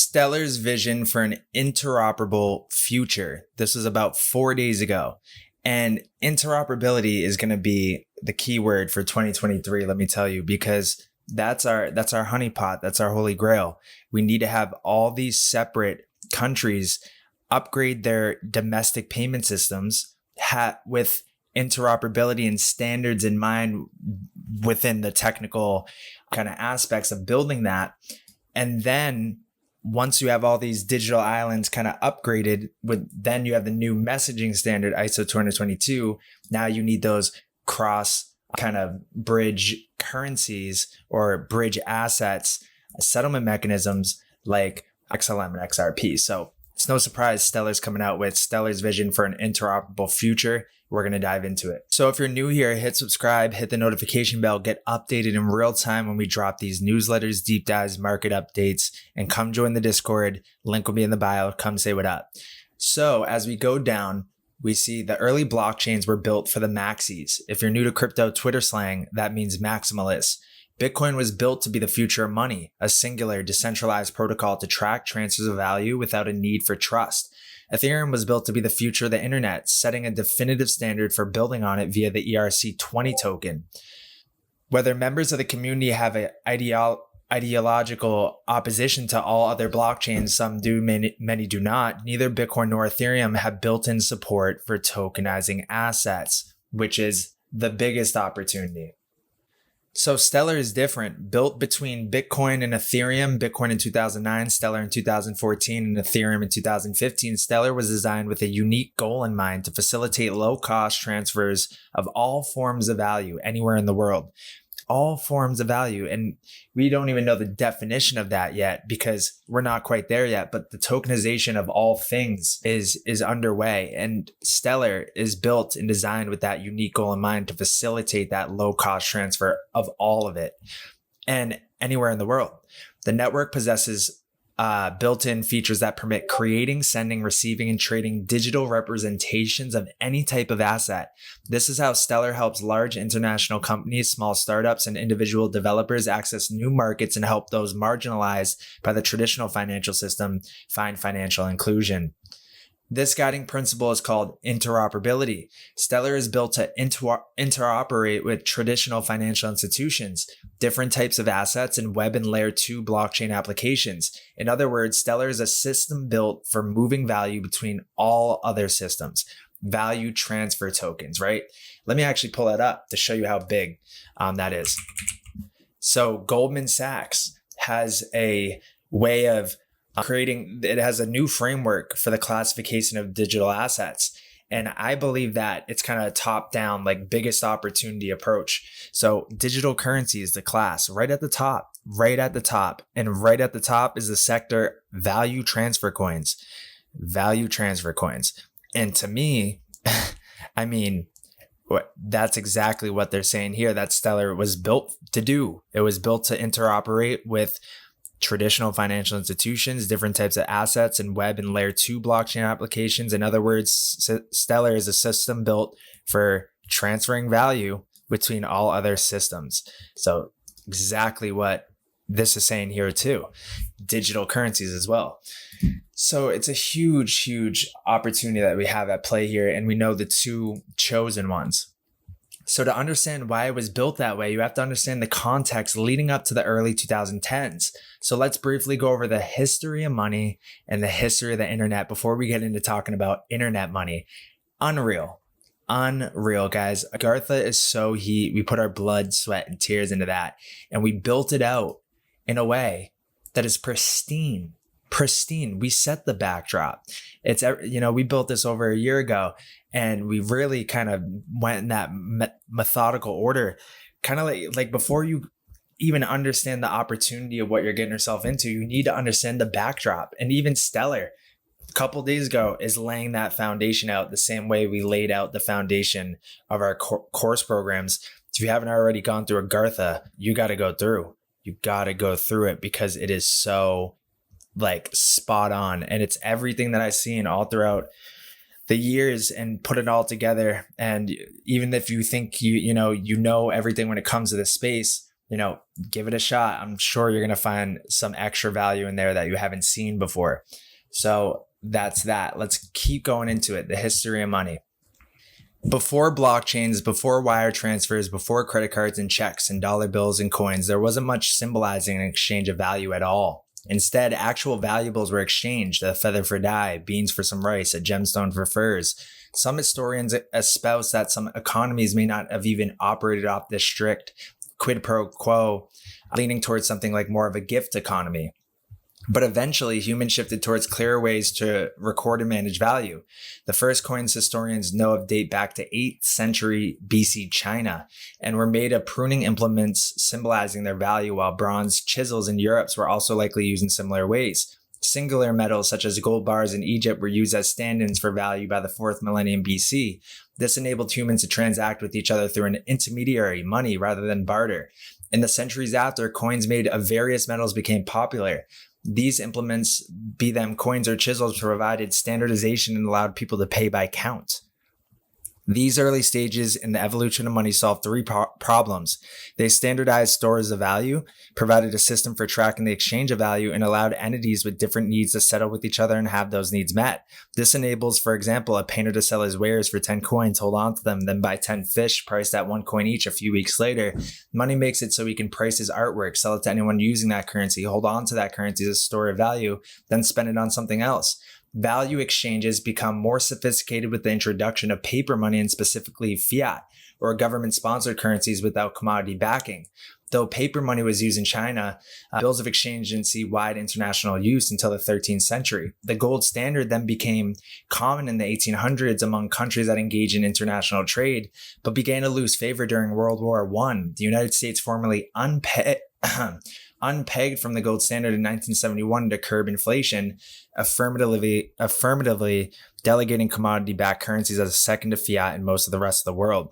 Stellar's vision for an interoperable future. This was about 4 days ago. And interoperability is going to be the key word for 2023, let me tell you, because that's our honeypot. That's our holy grail. We need to have all these separate countries upgrade their domestic payment systems with interoperability and standards in mind within the technical kind of aspects of building that. And then once you have all these digital islands kind of upgraded then you have the new messaging standard, ISO 2022. Now you need those cross kind of bridge currencies or bridge assets, settlement mechanisms like XLM and XRP. So it's no surprise Stellar's coming out with Stellar's vision for an interoperable future. We're going to dive into it. So if you're new here, hit subscribe, hit the notification bell, get updated in real time when we drop these newsletters, deep dives, market updates, and come join the Discord. Link will be in the bio. Come say what up. So as we go down, we see the early blockchains were built for the maxis. If you're new to crypto Twitter slang, that means maximalists. Bitcoin was built to be the future of money, a singular, decentralized protocol to track transfers of value without a need for trust. Ethereum was built to be the future of the internet, setting a definitive standard for building on it via the ERC20 token. Whether members of the community have an ideological opposition to all other blockchains, some do, many do not, neither Bitcoin nor Ethereum have built-in support for tokenizing assets, which is the biggest opportunity. So Stellar is different, built between Bitcoin and Ethereum, Bitcoin in 2009, Stellar in 2014, and Ethereum in 2015. Stellar was designed with a unique goal in mind to facilitate low-cost transfers of all forms of value anywhere in the world. All forms of value. And we don't even know the definition of that yet because we're not quite there yet. But the tokenization of all things is underway. And Stellar is built and designed with that unique goal in mind to facilitate that low cost transfer of all of it and anywhere in the world. The network possesses built-in features that permit creating, sending, receiving, and trading digital representations of any type of asset. This is how Stellar helps large international companies, small startups, and individual developers access new markets and help those marginalized by the traditional financial system find financial inclusion. This guiding principle is called interoperability. Stellar is built to interoperate with traditional financial institutions, different types of assets, and web and layer 2 blockchain applications. In other words, Stellar is a system built for moving value between all other systems, value transfer tokens, right? Let me actually pull that up to show you how big that is. So Goldman Sachs has a way of it has a new framework for the classification of digital assets. And I believe that it's kind of a top down, like biggest opportunity approach. So digital currency is the class right at the top. And right at the top is the sector value transfer coins. And to me, I mean, that's exactly what they're saying here. That Stellar was built to do. It was built to interoperate with traditional financial institutions, different types of assets, and web and layer 2 blockchain applications. In other words, Stellar is a system built for transferring value between all other systems. So exactly what this is saying here too. Digital currencies as well. So it's a huge, huge opportunity that we have at play here. And we know the two chosen ones. So to understand why it was built that way, you have to understand the context leading up to the early 2010s. So let's briefly go over the history of money and the history of the internet before we get into talking about internet money. Unreal, guys. Agartha is so heat. We put our blood, sweat, and tears into that. And we built it out in a way that is pristine. We set the backdrop. We built this over a year ago. And we really kind of went in that methodical order, kind of like before you even understand the opportunity of what you're getting yourself into, you need to understand the backdrop. And even Stellar, a couple days ago, is laying that foundation out the same way we laid out the foundation of our course programs. If you haven't already gone through Agartha, you got to go through. You got to go through it because it is so like spot on. And it's everything that I've seen all throughout the years and put it all together. And even if you think you know everything when it comes to this space, give it a shot. I'm sure you're going to find some extra value in there that you haven't seen before. So that's that. Let's keep going into it. The history of money. Before blockchains, before wire transfers, before credit cards and checks and dollar bills and coins, there wasn't much symbolizing an exchange of value at all. Instead, actual valuables were exchanged: a feather for dye, beans for some rice, a gemstone for furs. Some historians espouse that some economies may not have even operated off this strict quid pro quo, leaning towards something like more of a gift economy. But eventually, humans shifted towards clearer ways to record and manage value. The first coins historians know of date back to 8th century BC China and were made of pruning implements symbolizing their value, while bronze chisels in Europe were also likely used in similar ways. Singular metals such as gold bars in Egypt were used as stand-ins for value by the 4th millennium BC. This enabled humans to transact with each other through an intermediary, money, rather than barter. In the centuries after, coins made of various metals became popular. These implements, be them coins or chisels, provided standardization and allowed people to pay by count. These early stages in the evolution of money solved three problems. They standardized stores of value, provided a system for tracking the exchange of value, and allowed entities with different needs to settle with each other and have those needs met. This enables, for example, a painter to sell his wares for 10 coins, hold on to them, then buy 10 fish priced at 1 coin each a few weeks later. Money makes it so he can price his artwork, sell it to anyone using that currency, hold on to that currency as a store of value, then spend it on something else. Value exchanges become more sophisticated with the introduction of paper money, and specifically fiat or government-sponsored currencies without commodity backing. Though paper money was used in China, bills of exchange didn't see wide international use until the 13th century. The gold standard then became common in the 1800s among countries that engage in international trade, but began to lose favor during World War I. The United States formally unpegged from the gold standard in 1971 to curb inflation, affirmatively delegating commodity-backed currencies as a second to fiat in most of the rest of the world.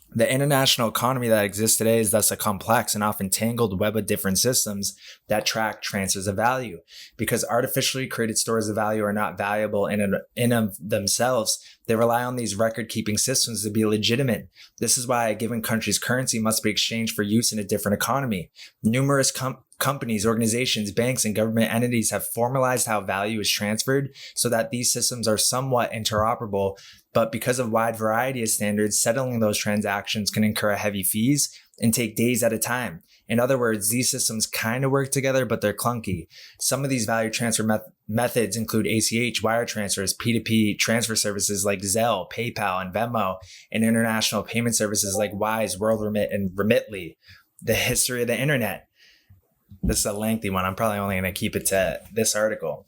The international economy that exists today is thus a complex and often tangled web of different systems that track transfers of value. Because artificially created stores of value are not valuable in of themselves, they rely on these record-keeping systems to be legitimate. This is why a given country's currency must be exchanged for use in a different economy. Numerous companies, organizations, banks, and government entities have formalized how value is transferred so that these systems are somewhat interoperable. But because of wide variety of standards, settling those transactions can incur heavy fees and take days at a time. In other words, these systems kind of work together, but they're clunky. Some of these value transfer methods include ACH, wire transfers, P2P transfer services like Zelle, PayPal, and Venmo, and international payment services like Wise, WorldRemit, and Remitly. The history of the internet. This is a lengthy one. I'm probably only going to keep it to this article.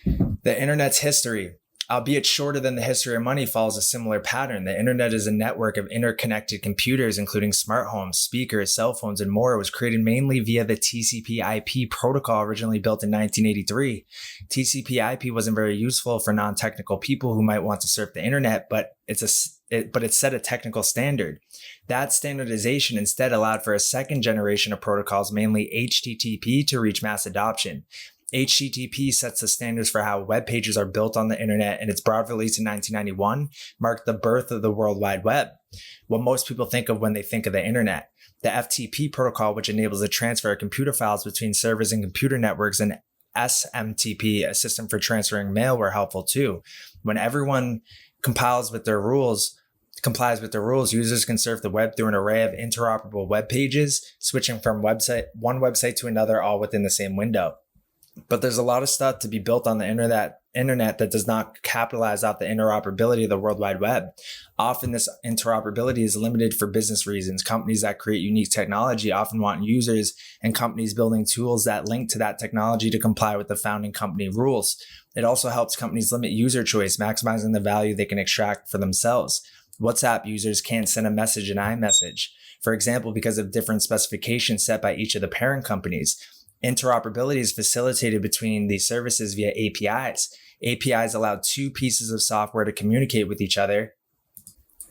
The internet's history, albeit shorter than the history of money, follows a similar pattern. The internet is a network of interconnected computers, including smart homes, speakers, cell phones, and more. It was created mainly via the TCP/IP protocol, originally built in 1983. TCP/IP wasn't very useful for non-technical people who might want to surf the internet, but it set a technical standard. That standardization instead allowed for a second generation of protocols, mainly HTTP, to reach mass adoption. HTTP sets the standards for how web pages are built on the internet, and its broad release in 1991 marked the birth of the World Wide Web. What most people think of when they think of the internet. The FTP protocol, which enables the transfer of computer files between servers and computer networks, and SMTP, a system for transferring mail, were helpful too. When everyone complies with their rules, users can surf the web through an array of interoperable web pages, switching from one website to another, all within the same window. But there's a lot of stuff to be built on the internet that does not capitalize off the interoperability of the World Wide Web. Often this interoperability is limited for business reasons. Companies that create unique technology often want users and companies building tools that link to that technology to comply with the founding company rules. It also helps companies limit user choice, maximizing the value they can extract for themselves. WhatsApp users can't send a message in iMessage, for example, because of different specifications set by each of the parent companies. Interoperability is facilitated between these services via APIs. APIs allow two pieces of software to communicate with each other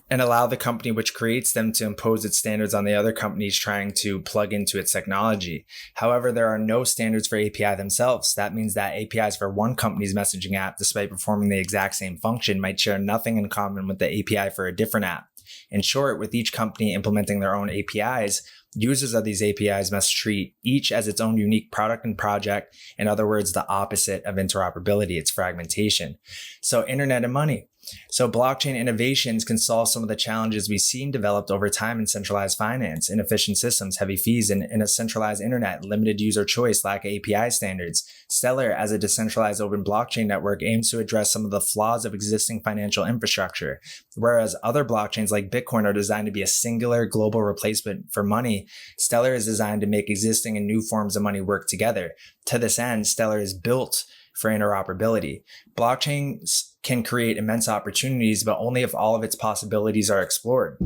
and allow the company which creates them to impose its standards on the other companies trying to plug into its technology. However, there are no standards for API themselves. That means that APIs for one company's messaging app, despite performing the exact same function, might share nothing in common with the API for a different app. In short, with each company implementing their own APIs, Users of these APIs must treat each as its own unique product and project. In other words, the opposite of interoperability, it's fragmentation. So internet and money. So blockchain innovations can solve some of the challenges we've seen developed over time in centralized finance, inefficient systems, heavy fees, and in a centralized internet, limited user choice, lack of API standards. Stellar, as a decentralized open blockchain network, aims to address some of the flaws of existing financial infrastructure. Whereas other blockchains like Bitcoin are designed to be a singular global replacement for money, Stellar is designed to make existing and new forms of money work together. To this end, Stellar is built for interoperability. Blockchains can create immense opportunities, but only if all of its possibilities are explored.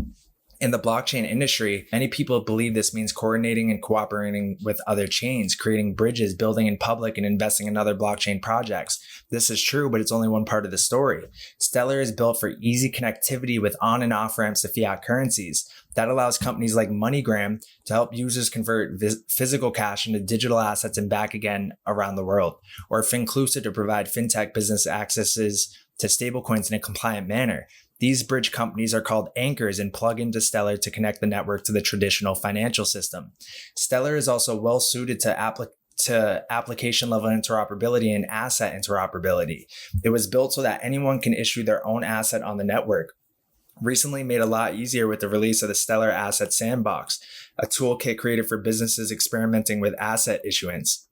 In the blockchain industry, many people believe this means coordinating and cooperating with other chains, creating bridges, building in public, and investing in other blockchain projects. This is true, but it's only one part of the story. Stellar is built for easy connectivity with on and off ramps to fiat currencies. That allows companies like MoneyGram to help users convert physical cash into digital assets and back again around the world, or Finclusa to provide fintech business accesses to stablecoins in a compliant manner. These bridge companies are called anchors and plug into Stellar to connect the network to the traditional financial system. Stellar is also well suited to application level interoperability and asset interoperability. It was built so that anyone can issue their own asset on the network. Recently made a lot easier with the release of the Stellar Asset Sandbox, a toolkit created for businesses experimenting with asset issuance.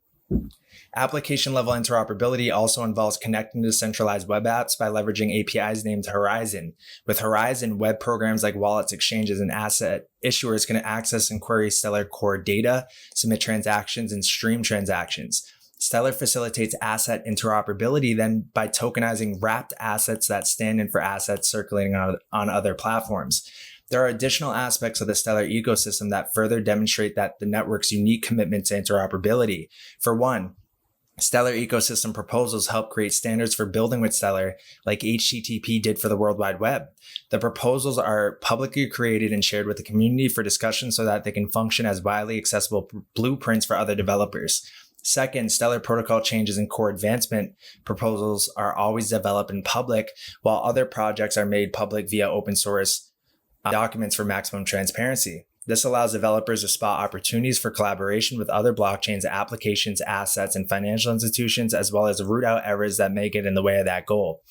Application level interoperability also involves connecting to centralized web apps by leveraging APIs named Horizon. With Horizon, web programs like wallets, exchanges, and asset issuers can access and query Stellar core data, submit transactions, and stream transactions. Stellar facilitates asset interoperability then by tokenizing wrapped assets that stand in for assets circulating on other platforms. There are additional aspects of the Stellar ecosystem that further demonstrate that the network's unique commitment to interoperability. For one, Stellar ecosystem proposals help create standards for building with Stellar, like HTTP did for the World Wide Web. The proposals are publicly created and shared with the community for discussion so that they can function as widely accessible blueprints for other developers. Second, Stellar protocol changes and core advancement proposals are always developed in public, while other projects are made public via open source documents for maximum transparency. This allows developers to spot opportunities for collaboration with other blockchains, applications, assets, and financial institutions, as well as root out errors that may get in the way of that goal.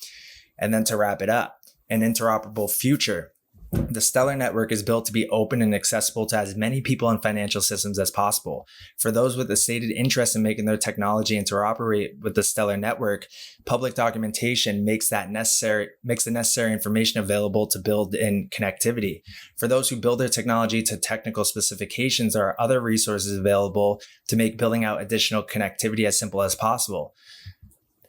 And then to wrap it up, an interoperable future. The Stellar network is built to be open and accessible to as many people and financial systems as possible. For those with a stated interest in making their technology interoperate with the Stellar network, public documentation makes the necessary information available to build in connectivity. For those who build their technology to technical specifications, there are other resources available to make building out additional connectivity as simple as possible.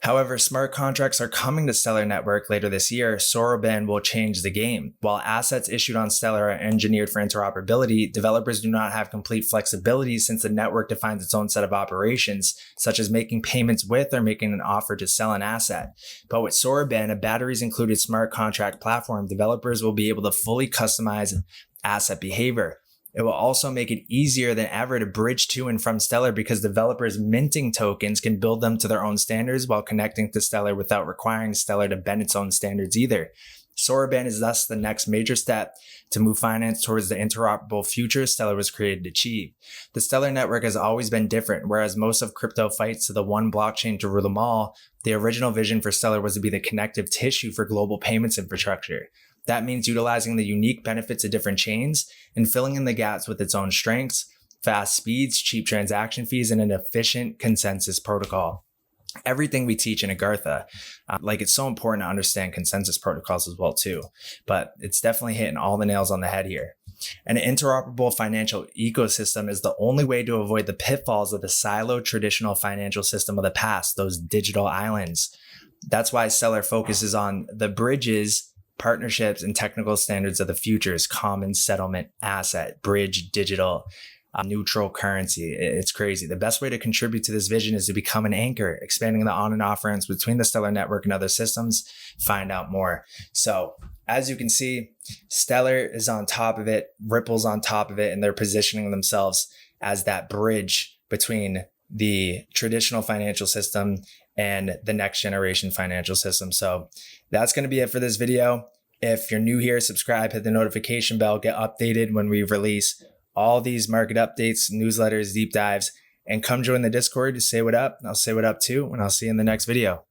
However, smart contracts are coming to Stellar Network later this year. Soroban will change the game. While assets issued on Stellar are engineered for interoperability, developers do not have complete flexibility since the network defines its own set of operations, such as making payments with or making an offer to sell an asset. But with Soroban, a batteries included smart contract platform, developers will be able to fully customize asset behavior. It will also make it easier than ever to bridge to and from Stellar because developers minting tokens can build them to their own standards while connecting to Stellar without requiring Stellar to bend its own standards either. Soroban is thus the next major step to move finance towards the interoperable future Stellar was created to achieve. The Stellar network has always been different. Whereas most of crypto fights to the one blockchain to rule them all, the original vision for Stellar was to be the connective tissue for global payments infrastructure. That means utilizing the unique benefits of different chains and filling in the gaps with its own strengths, fast speeds, cheap transaction fees, and an efficient consensus protocol. Everything we teach in Agartha, it's so important to understand consensus protocols as well too, but it's definitely hitting all the nails on the head here. An interoperable financial ecosystem is the only way to avoid the pitfalls of the siloed traditional financial system of the past, those digital islands. That's why Stellar focuses on the bridges, partnerships, and technical standards of the future's common settlement asset, bridge, digital, neutral currency. It's crazy. The best way to contribute to this vision is to become an anchor, expanding the on and off ramps between the Stellar network and other systems. Find out more. So as you can see, Stellar is on top of it, Ripple's on top of it, and they're positioning themselves as that bridge between the traditional financial system and the next generation financial system. So that's going to be it for this video. If you're new here, subscribe, hit the notification bell, get updated when we release all these market updates, newsletters, deep dives, and come join the Discord to say what up. I'll say what up too, and I'll see you in the next video.